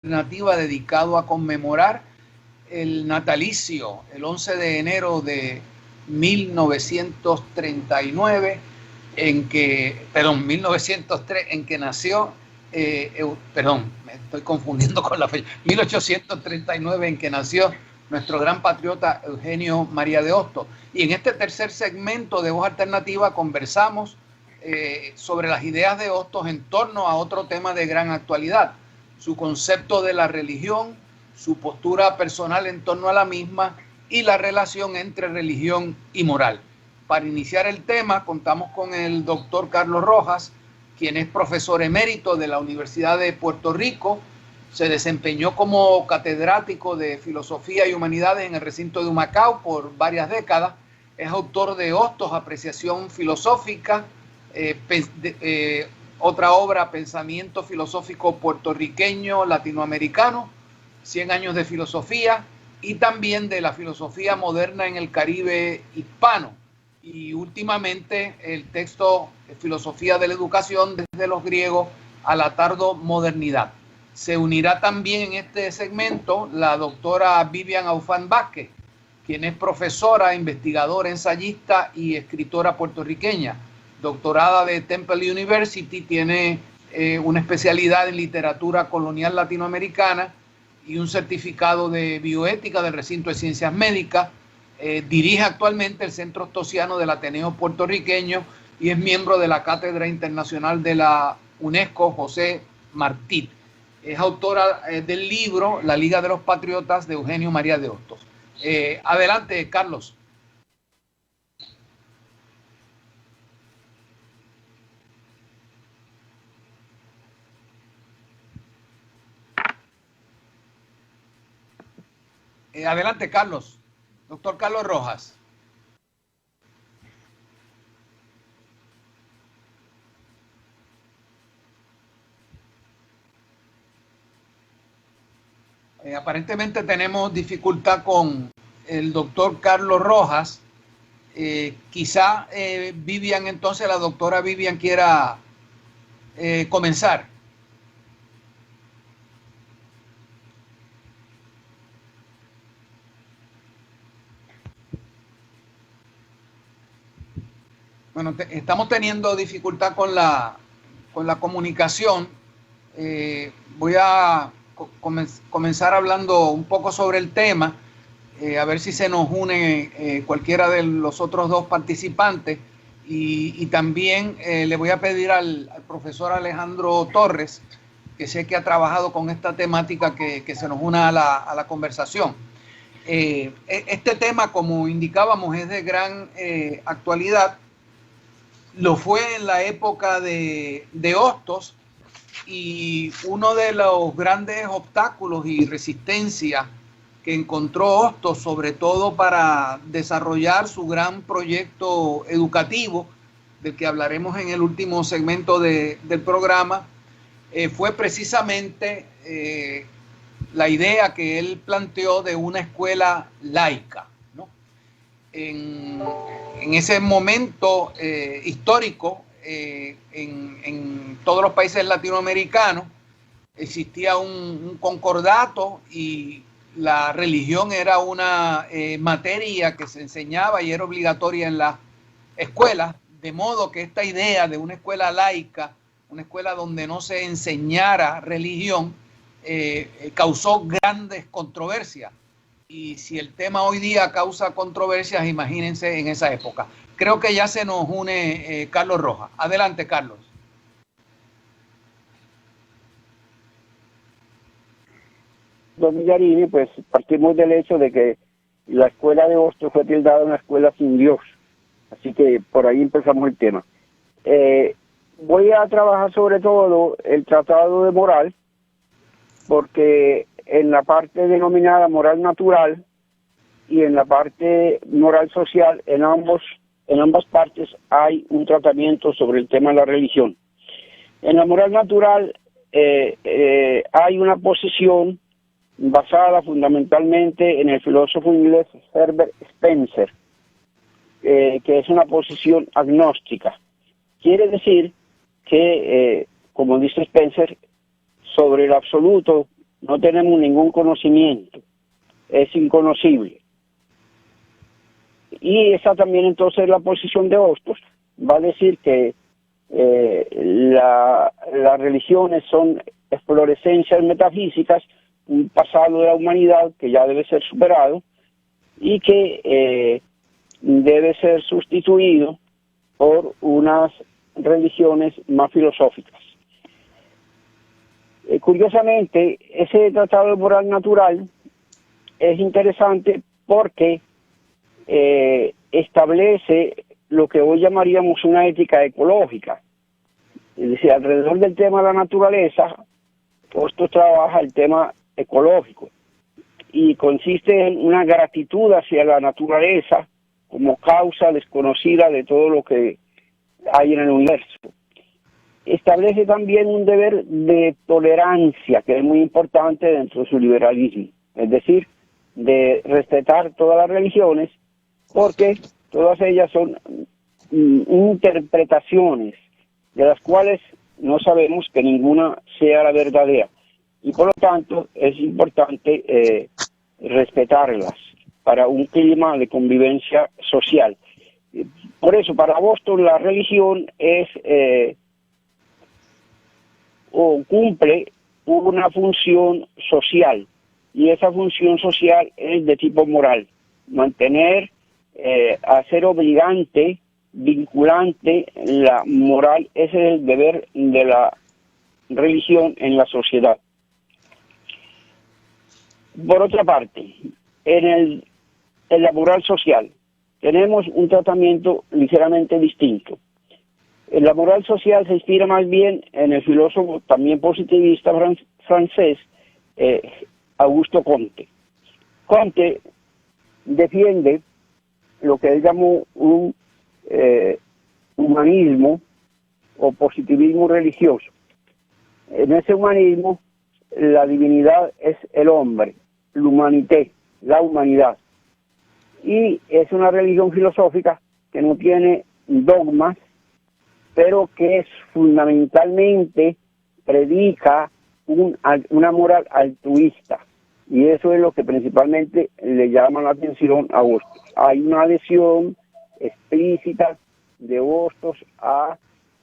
alternativa dedicado a conmemorar el natalicio, el 11 de enero de 1939, 1903, en que nació, me estoy confundiendo con la fecha, 1839, en que nació nuestro gran patriota Eugenio María de Hostos. Y en este tercer segmento de Voz Alternativa conversamos sobre las ideas de Hostos en torno a otro tema de gran actualidad, su concepto de la religión, su postura personal en torno a la misma y la relación entre religión y moral. Para iniciar el tema contamos con el doctor Carlos Rojas, quien es profesor emérito de la Universidad de Puerto Rico. Se desempeñó como catedrático de Filosofía y Humanidades en el recinto de Humacao por varias décadas. Es autor de Hostos, Apreciación Filosófica, otra obra, Pensamiento Filosófico Puertorriqueño Latinoamericano, 100 años de filosofía, y también de la filosofía moderna en el Caribe hispano. Y últimamente el texto Filosofía de la Educación desde los griegos a la tardomodernidad. Se unirá también en este segmento la doctora Vivian Aufán Vázquez, quien es profesora, investigadora, ensayista y escritora puertorriqueña, doctorada de Temple University, tiene una especialidad en literatura colonial latinoamericana y un certificado de bioética del recinto de ciencias médicas. Dirige actualmente el Centro Hostosiano del Ateneo Puertorriqueño y es miembro de la Cátedra Internacional de la UNESCO José Martí. Es autora del libro La Liga de los Patriotas de Eugenio María de Hostos. Adelante, Carlos. Adelante, Carlos. Doctor Carlos Rojas. Aparentemente tenemos dificultad con el doctor Carlos Rojas. Quizá Vivian, entonces la doctora Vivian quiera comenzar. Bueno, estamos teniendo dificultad con la comunicación. Voy a comenzar hablando un poco sobre el tema, a ver si se nos une cualquiera de los otros dos participantes. Y también le voy a pedir al profesor Alejandro Torres, que sé que ha trabajado con esta temática, que se nos una a la conversación. Este tema, como indicábamos, es de gran actualidad. Lo fue en la época de Hostos, y uno de los grandes obstáculos y resistencias que encontró Hostos, sobre todo para desarrollar su gran proyecto educativo, del que hablaremos en el último segmento del programa, fue precisamente la idea que él planteó de una escuela laica, ¿no? En ese momento histórico, en todos los países latinoamericanos existía un concordato y la religión era una materia que se enseñaba y era obligatoria en las escuelas, de modo que esta idea de una escuela laica, una escuela donde no se enseñara religión, causó grandes controversias. Y si el tema hoy día causa controversias, imagínense en esa época. Creo que ya se nos une Carlos Rojas. Adelante, Carlos. Don Villarini, pues partimos del hecho de que la escuela de Hostos fue tildada una escuela sin Dios. Así que por ahí empezamos el tema. Voy a trabajar sobre todo el tratado de moral, porque en la parte denominada moral natural y en la parte moral social, en ambas partes hay un tratamiento sobre el tema de la religión. En la moral natural hay una posición basada fundamentalmente en el filósofo inglés Herbert Spencer, que es una posición agnóstica. Quiere decir que, como dice Spencer, sobre el absoluto no tenemos ningún conocimiento, es inconocible. Y esa también entonces la posición de Hostos, va a decir que las religiones son explorescencias metafísicas, un pasado de la humanidad que ya debe ser superado y que debe ser sustituido por unas religiones más filosóficas. Curiosamente, ese tratado de moral natural es interesante porque establece lo que hoy llamaríamos una ética ecológica. Es decir, alrededor del tema de la naturaleza, Hostos trabaja el tema ecológico y consiste en una gratitud hacia la naturaleza como causa desconocida de todo lo que hay en el universo. Establece también un deber de tolerancia, que es muy importante dentro de su liberalismo, es decir, de respetar todas las religiones, porque todas ellas son interpretaciones de las cuales no sabemos que ninguna sea la verdadera, y por lo tanto es importante respetarlas para un clima de convivencia social. Por eso, para Hostos la religión es o cumple una función social, y esa función social es de tipo moral, mantener, hacer obligante, vinculante la moral. Ese es el deber de la religión en la sociedad. Por otra parte, en la moral social tenemos un tratamiento ligeramente distinto. La moral social se inspira más bien en el filósofo también positivista francés Augusto Comte. Comte defiende lo que él llamó un humanismo o positivismo religioso. En ese humanismo la divinidad es el hombre, l'humanité, la humanidad. Y es una religión filosófica que no tiene dogmas, pero que fundamentalmente predica una moral altruista. Y eso es lo que principalmente le llama la atención a Hostos. Hay una adhesión explícita de Hostos a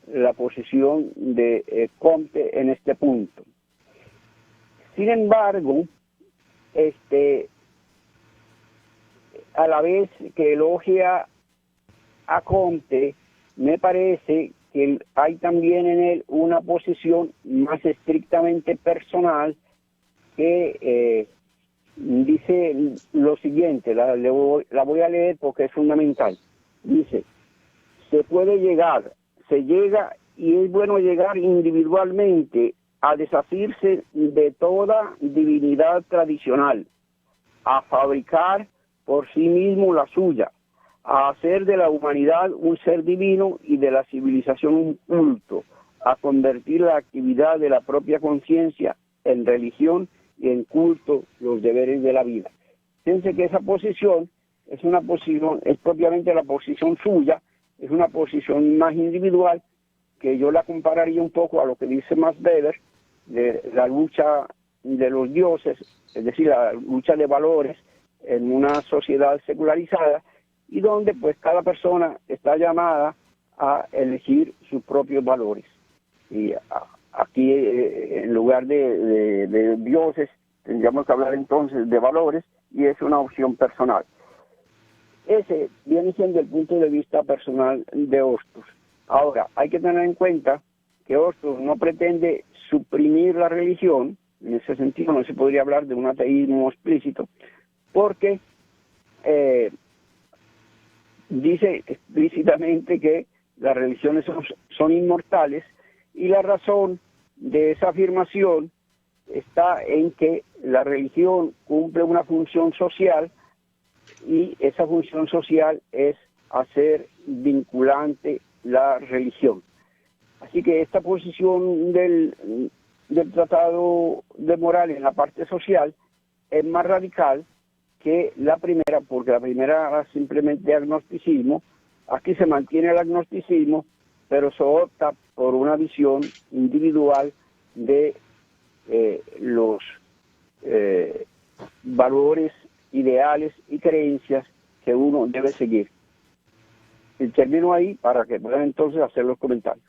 la posición de Comte en este punto. Sin embargo, a la vez que elogia a Comte, me parece que hay también en él una posición más estrictamente personal que dice lo siguiente, la voy a leer porque es fundamental. Dice: se llega y es bueno llegar individualmente a deshacerse de toda divinidad tradicional, a fabricar por sí mismo la suya, a hacer de la humanidad un ser divino y de la civilización un culto, a convertir la actividad de la propia conciencia en religión y en culto los deberes de la vida. Fíjense que esa posición es una posición, es propiamente la posición suya, es una posición más individual, que yo la compararía un poco a lo que dice Max Weber de la lucha de los dioses, es decir, la lucha de valores en una sociedad secularizada, y donde pues cada persona está llamada a elegir sus propios valores. Y aquí en lugar de dioses tendríamos que hablar entonces de valores, y es una opción personal. Ese viene siendo el punto de vista personal de Hostos. Ahora, hay que tener en cuenta que Hostos no pretende suprimir la religión. En ese sentido no se podría hablar de un ateísmo explícito, porque dice explícitamente que las religiones son inmortales, y la razón de esa afirmación está en que la religión cumple una función social, y esa función social es hacer vinculante la religión. Así que esta posición del tratado de moral en la parte social es más radical que la primera, porque la primera era simplemente agnosticismo. Aquí se mantiene el agnosticismo, pero se opta por una visión individual de los valores, ideales y creencias que uno debe seguir. Y termino ahí para que puedan entonces hacer los comentarios.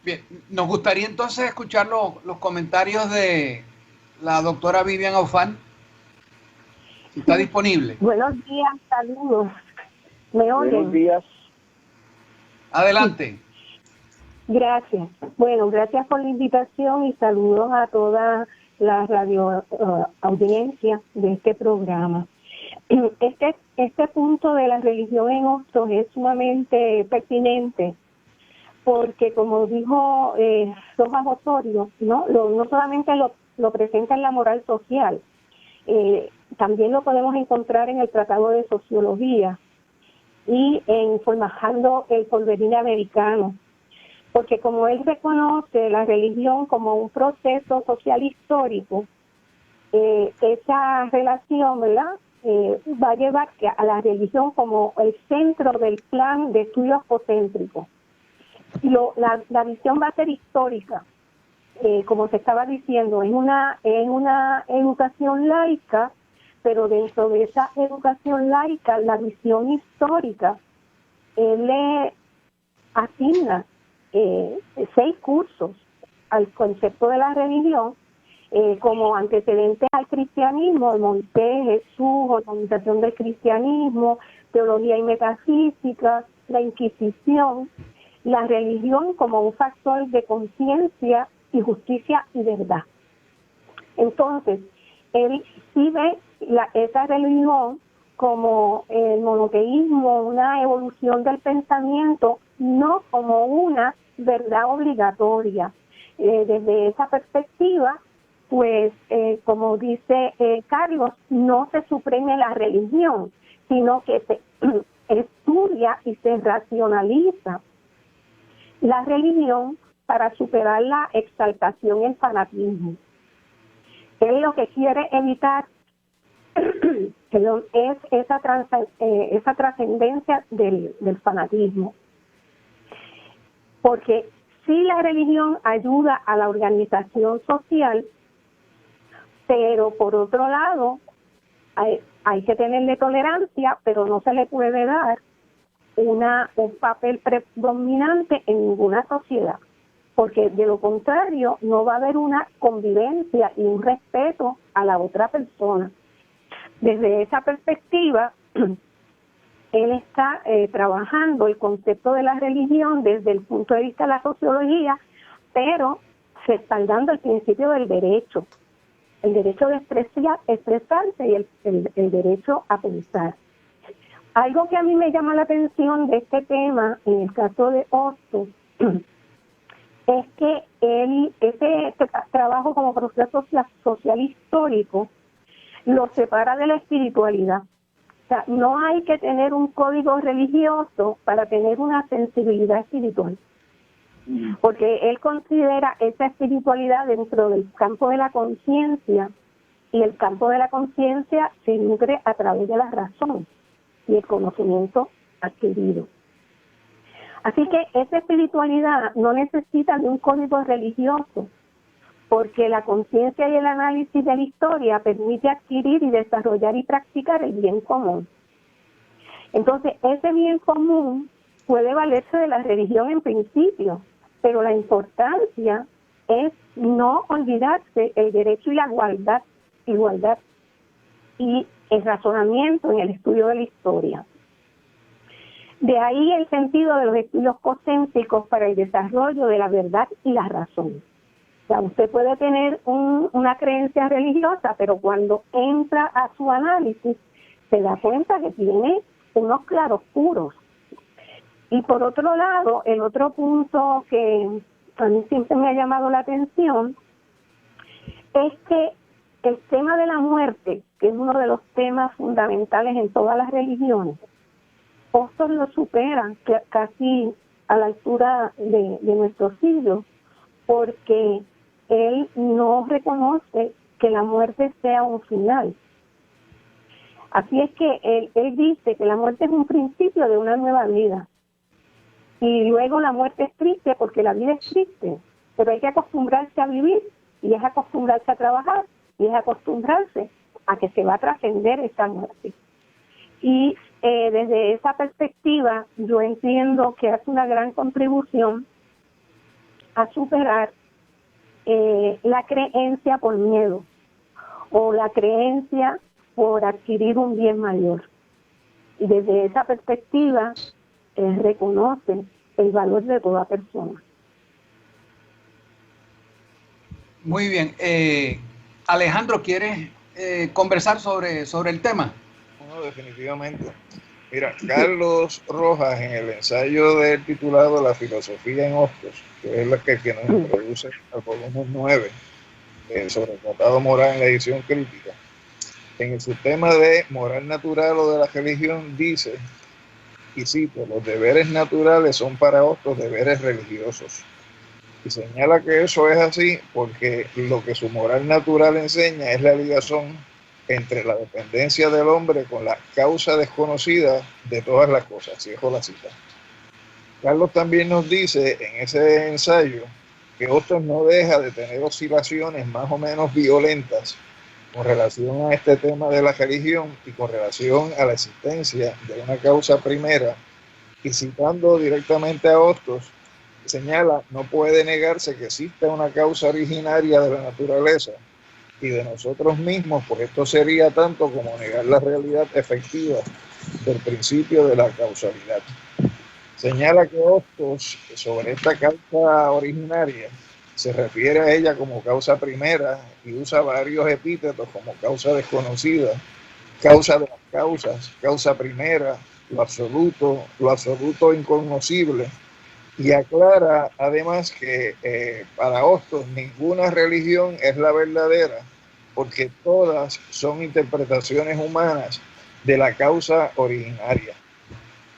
Bien, nos gustaría entonces escuchar los comentarios de la doctora Vivian Aufán, si está disponible. Buenos días, saludos. ¿Me oyen? Buenos días. Adelante. Gracias. Bueno, gracias por la invitación y saludos a toda la radio audiencia de este programa. Este punto de la religión en Hostos es sumamente pertinente porque, como dijo Rojas Osorio, no solamente lo presenta en la moral social, también lo podemos encontrar en el Tratado de Sociología y en Formajando el Porvenir Americano, porque como él reconoce la religión como un proceso social histórico, esa relación, ¿verdad?, va a llevar a la religión como el centro del plan de estudio apocéntrico. La visión va a ser histórica, como se estaba diciendo, en una educación laica, pero dentro de esa educación laica, la visión histórica le asigna 6 cursos al concepto de la religión como antecedentes al cristianismo: Moisés, Jesús, organización del cristianismo, teología y metafísica, la Inquisición, la religión como un factor de conciencia y justicia y verdad. Entonces, él sí ve esa religión como el monoteísmo, una evolución del pensamiento, no como una verdad obligatoria. Desde esa perspectiva, pues, como dice Carlos, no se suprime la religión, sino que se estudia y se racionaliza la religión para superar la exaltación y el fanatismo. Él lo que quiere evitar es esa trascendencia del fanatismo. Porque sí, la religión ayuda a la organización social, pero por otro lado hay que tenerle tolerancia, pero no se le puede dar un papel predominante en ninguna sociedad, porque de lo contrario no va a haber una convivencia y un respeto a la otra persona. Desde esa perspectiva, él está trabajando el concepto de la religión desde el punto de vista de la sociología, pero respaldando el principio del derecho, el derecho de expresarse y el derecho a pensar. Algo que a mí me llama la atención de este tema, en el caso de Hostos, es que ese trabajo como proceso social histórico lo separa de la espiritualidad. O sea, no hay que tener un código religioso para tener una sensibilidad espiritual, porque él considera esa espiritualidad dentro del campo de la conciencia, y el campo de la conciencia se nutre a través de la razón y el conocimiento adquirido. Así que esa espiritualidad no necesita de un código religioso, porque la conciencia y el análisis de la historia permite adquirir y desarrollar y practicar el bien común. Entonces, ese bien común puede valerse de la religión en principio, pero la importancia es no olvidarse el derecho y la igualdad y el razonamiento en el estudio de la historia. De ahí el sentido de los estudios cocéntricos para el desarrollo de la verdad y la razón. O sea, usted puede tener una creencia religiosa, pero cuando entra a su análisis se da cuenta que tiene unos claroscuros. Y por otro lado, el otro punto que a mí siempre me ha llamado la atención es que el tema de la muerte, que es uno de los temas fundamentales en todas las religiones, Hostos lo superan casi a la altura de nuestro siglo, porque él no reconoce que la muerte sea un final. Así es que él dice que la muerte es un principio de una nueva vida. Y luego la muerte es triste porque la vida es triste, pero hay que acostumbrarse a vivir y es acostumbrarse a trabajar y es acostumbrarse a que se va a trascender esta muerte. Y desde esa perspectiva yo entiendo que hace una gran contribución a superar la creencia por miedo o la creencia por adquirir un bien mayor. Y desde esa perspectiva reconoce el valor de toda persona. Muy bien. Alejandro, ¿quieres conversar sobre el tema? No, definitivamente. Mira, Carlos Rojas, en el ensayo del titulado La filosofía en Hostos, que es la que nos introduce al volumen 9 sobre el tratado moral en la edición crítica, en el sistema de moral natural o de la religión dice, y cito, los deberes naturales son para Hostos deberes religiosos. Y señala que eso es así porque lo que su moral natural enseña es la ligación entre la dependencia del hombre con la causa desconocida de todas las cosas. Cierro la cita. Carlos también nos dice en ese ensayo que Hostos no deja de tener oscilaciones más o menos violentas con relación a este tema de la religión y con relación a la existencia de una causa primera, y citando directamente a Hostos, señala, no puede negarse que existe una causa originaria de la naturaleza y de nosotros mismos, pues esto sería tanto como negar la realidad efectiva del principio de la causalidad. Señala que Hostos, sobre esta causa originaria, se refiere a ella como causa primera y usa varios epítetos como causa desconocida, causa de las causas, causa primera, lo absoluto incognoscible, y aclara además que para Hostos ninguna religión es la verdadera porque todas son interpretaciones humanas de la causa originaria.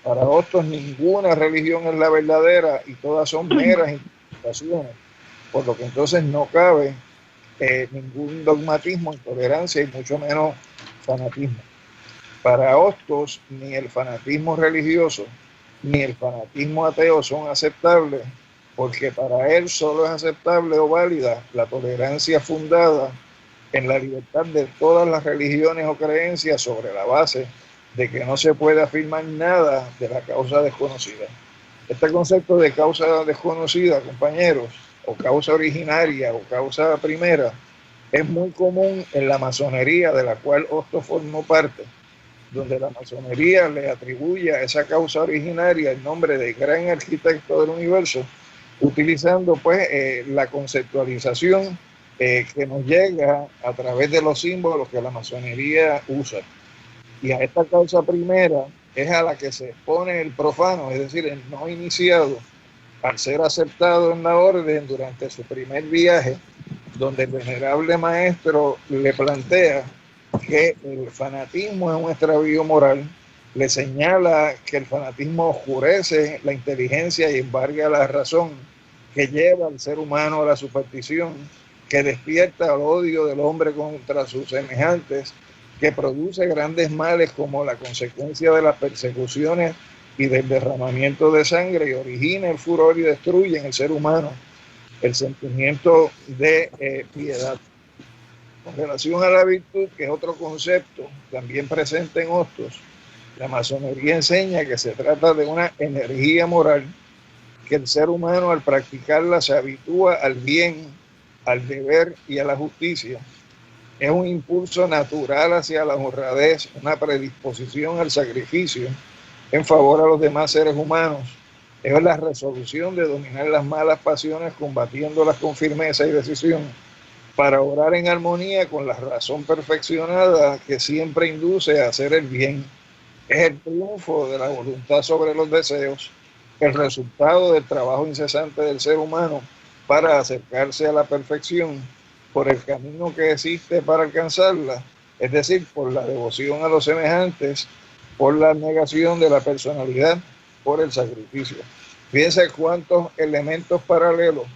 Para Hostos ninguna religión es la verdadera y todas son meras interpretaciones, por lo que entonces no cabe ningún dogmatismo, intolerancia y mucho menos fanatismo. Para Hostos ni el fanatismo religioso ni el fanatismo ateo son aceptables, porque para él solo es aceptable o válida la tolerancia fundada en la libertad de todas las religiones o creencias sobre la base de que no se puede afirmar nada de la causa desconocida. Este concepto de causa desconocida, compañeros, o causa originaria o causa primera, es muy común en la masonería de la cual Hostos formó parte, donde la masonería le atribuye a esa causa originaria el nombre de gran arquitecto del universo, utilizando pues la conceptualización que nos llega a través de los símbolos que la masonería usa. Y a esta causa primera es a la que se expone el profano, es decir, el no iniciado, al ser aceptado en la orden durante su primer viaje, donde el venerable maestro le plantea que el fanatismo es un extravío moral, le señala que el fanatismo oscurece la inteligencia y embarga la razón, que lleva al ser humano a la superstición, que despierta el odio del hombre contra sus semejantes, que produce grandes males como la consecuencia de las persecuciones y del derramamiento de sangre, y origina el furor y destruye en el ser humano el sentimiento de piedad. Con relación a la virtud, que es otro concepto también presente en Hostos, la masonería enseña que se trata de una energía moral que el ser humano al practicarla se habitúa al bien, al deber y a la justicia. Es un impulso natural hacia la honradez, una predisposición al sacrificio en favor a los demás seres humanos. Es la resolución de dominar las malas pasiones combatiéndolas con firmeza y decisión para obrar en armonía con la razón perfeccionada que siempre induce a hacer el bien. Es el triunfo de la voluntad sobre los deseos, el resultado del trabajo incesante del ser humano para acercarse a la perfección por el camino que existe para alcanzarla, es decir, por la devoción a los semejantes, por la negación de la personalidad, por el sacrificio. Fíjense cuántos elementos paralelos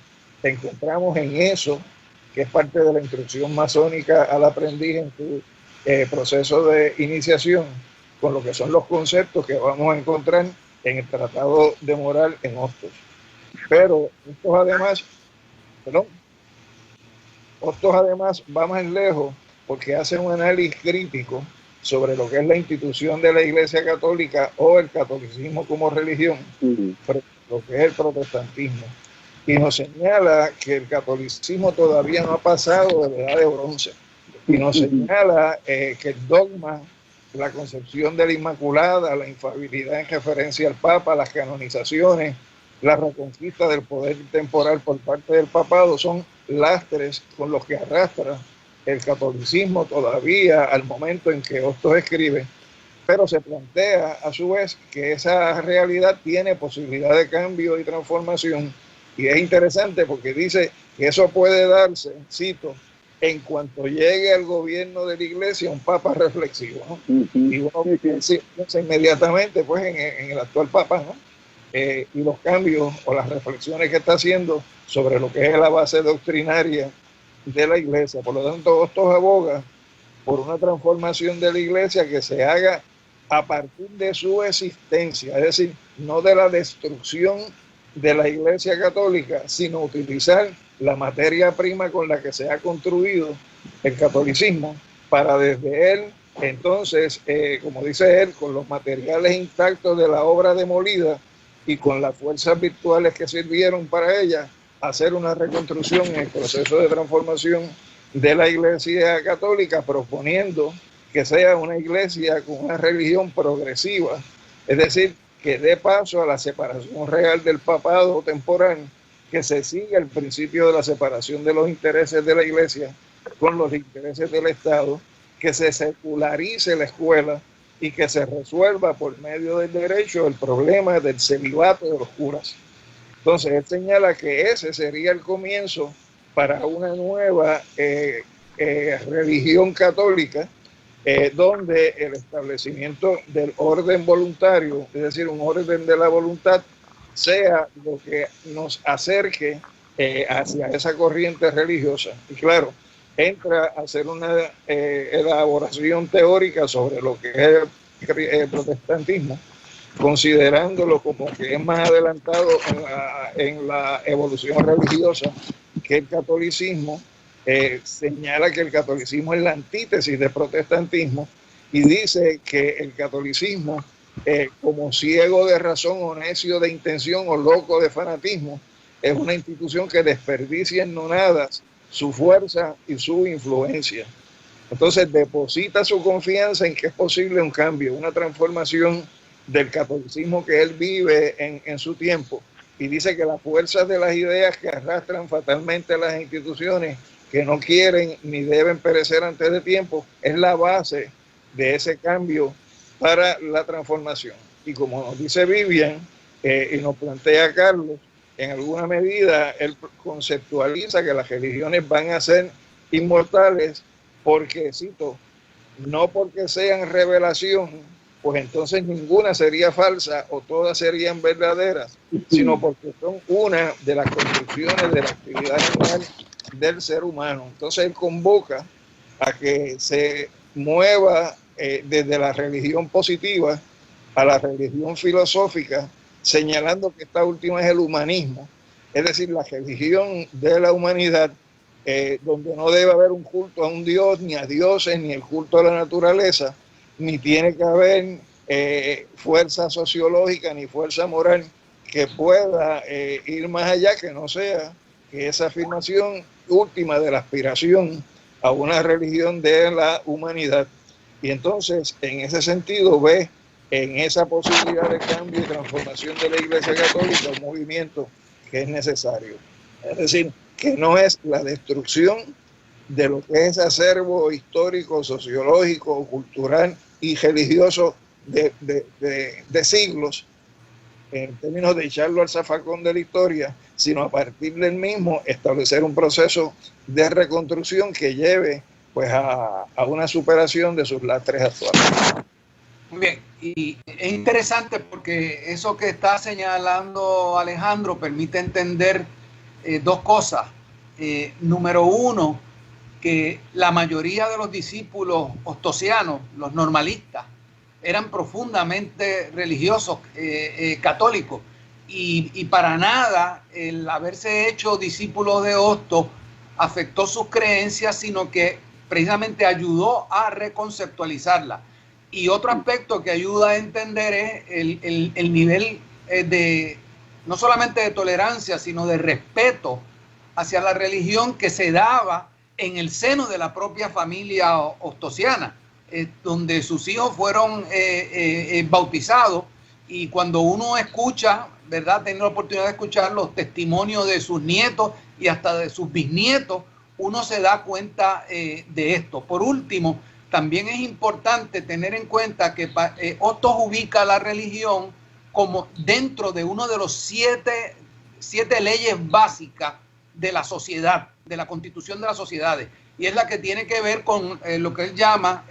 encontramos en eso, que es parte de la instrucción masónica al aprendiz en su proceso de iniciación, con lo que son los conceptos que vamos a encontrar en el Tratado de Moral en Hostos. Pero estos además, Hostos además va más lejos porque hace un análisis crítico sobre lo que es la institución de la Iglesia Católica o el catolicismo como religión, lo que es el protestantismo. Y nos señala que el catolicismo todavía no ha pasado de la edad de bronce. Y nos señala que el dogma, la concepción de la Inmaculada, la infalibilidad en referencia al Papa, las canonizaciones, la reconquista del poder temporal por parte del papado son lastres con los que arrastra el catolicismo todavía al momento en que Hostos escribe, pero se plantea a su vez que esa realidad tiene posibilidad de cambio y transformación, y es interesante porque dice que eso puede darse, cito, en cuanto llegue al gobierno de la Iglesia un papa reflexivo, ¿no? Y uno piensa inmediatamente pues en el actual papa, ¿no? Y los cambios o las reflexiones que está haciendo sobre lo que es la base doctrinaria de la Iglesia. Por lo tanto, Hostos aboga por una transformación de la Iglesia que se haga a partir de su existencia, es decir, no de la destrucción de la Iglesia Católica, sino utilizar la materia prima con la que se ha construido el catolicismo para desde él, entonces, como dice él, con los materiales intactos de la obra demolida y con las fuerzas virtuales que sirvieron para ella, hacer una reconstrucción en el proceso de transformación de la Iglesia Católica, proponiendo que sea una iglesia con una religión progresiva, es decir, que dé paso a la separación real del papado temporal, que se siga el principio de la separación de los intereses de la iglesia con los intereses del Estado, que se secularice la escuela y que se resuelva por medio del derecho el problema del celibato de los curas. Entonces, él señala que ese sería el comienzo para una nueva religión católica, donde el establecimiento del orden voluntario, es decir, un orden de la voluntad, sea lo que nos acerque hacia esa corriente religiosa. Y claro, entra a hacer una elaboración teórica sobre lo que es el protestantismo, considerándolo como que es más adelantado en la evolución religiosa que el catolicismo. Señala que el catolicismo es la antítesis del protestantismo y dice que el catolicismo, como ciego de razón o necio de intención o loco de fanatismo, es una institución que desperdicia en nonadas su fuerza y su influencia. Entonces deposita su confianza en que es posible un cambio, una transformación del catolicismo que él vive en su tiempo, y dice que las fuerzas de las ideas que arrastran fatalmente a las instituciones que no quieren ni deben perecer antes de tiempo es la base de ese cambio para la transformación. Y como nos dice Vivian y nos plantea Carlos, en alguna medida él conceptualiza que las religiones van a ser inmortales porque, cito, no porque sean revelación, pues entonces ninguna sería falsa o todas serían verdaderas, sino porque son una de las construcciones de la actividad general del ser humano. Entonces él convoca a que se mueva desde la religión positiva a la religión filosófica, señalando que esta última es el humanismo, es decir, la religión de la humanidad, donde no debe haber un culto a un dios, ni a dioses, ni el culto a la naturaleza, ni tiene que haber fuerza sociológica ni fuerza moral que pueda ir más allá, que no sea que esa afirmación última de la aspiración a una religión de la humanidad. Y entonces, en ese sentido, ve en esa posibilidad de cambio y transformación de la Iglesia Católica un movimiento que es necesario. Es decir, que no es la destrucción de lo que es acervo histórico, sociológico, cultural y religioso de siglos, en términos de echarlo al zafacón de la historia, sino a partir del mismo establecer un proceso de reconstrucción que lleve pues a una superación de sus lastres actuales. Muy bien, y es interesante porque eso que está señalando Alejandro permite entender dos cosas. Número uno, que la mayoría de los discípulos hostosianos, los normalistas, eran profundamente religiosos, católicos, y para nada el haberse hecho discípulos de Hostos afectó sus creencias, sino que precisamente ayudó a reconceptualizarla. Y otro aspecto que ayuda a entender es el nivel de, no solamente de tolerancia, sino de respeto hacia la religión que se daba en el seno de la propia familia ostosiana, donde sus hijos fueron bautizados, y cuando uno escucha, ¿verdad?, tiene la oportunidad de escuchar los testimonios de sus nietos y hasta de sus bisnietos, uno se da cuenta de esto. Por último, también es importante tener en cuenta que Hostos ubica la religión como dentro de uno de los siete leyes básicas de la sociedad, de la constitución de las sociedades, y es la que tiene que ver con lo que él llama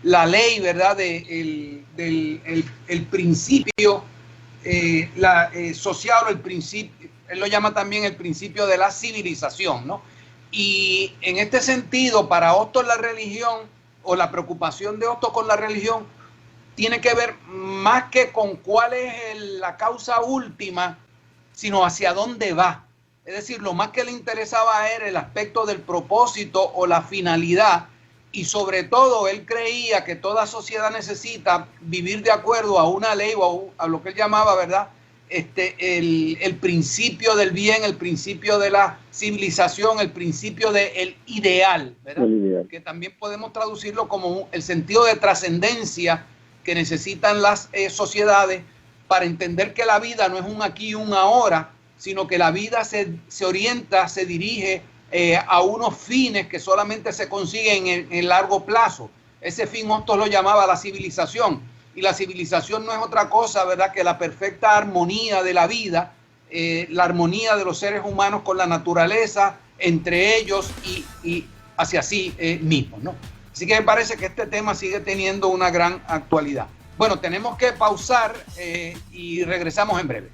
la ley, ¿verdad?, el principio social, o el principio, él lo llama también el principio de la civilización, ¿no? Y en este sentido, para Hostos la religión, o la preocupación de Hostos con la religión, tiene que ver más que con cuál es la causa última, sino hacia dónde va. Es decir, lo más que le interesaba era el aspecto del propósito o la finalidad, y sobre todo él creía que toda sociedad necesita vivir de acuerdo a una ley, o a lo que él llamaba, ¿verdad?, el principio del bien, el principio de la civilización, el principio del ideal, ¿verdad? El ideal. Que también podemos traducirlo como el sentido de trascendencia que necesitan las sociedades para entender que la vida no es un aquí y un ahora, sino que la vida se orienta, se dirige a unos fines que solamente se consiguen en largo plazo. Ese fin Hostos lo llamaba la civilización. Y la civilización no es otra cosa, ¿verdad?, que la perfecta armonía de la vida, la armonía de los seres humanos con la naturaleza, entre ellos y hacia sí mismos, ¿no? Así que me parece que este tema sigue teniendo una gran actualidad. Bueno, tenemos que pausar y regresamos en breve.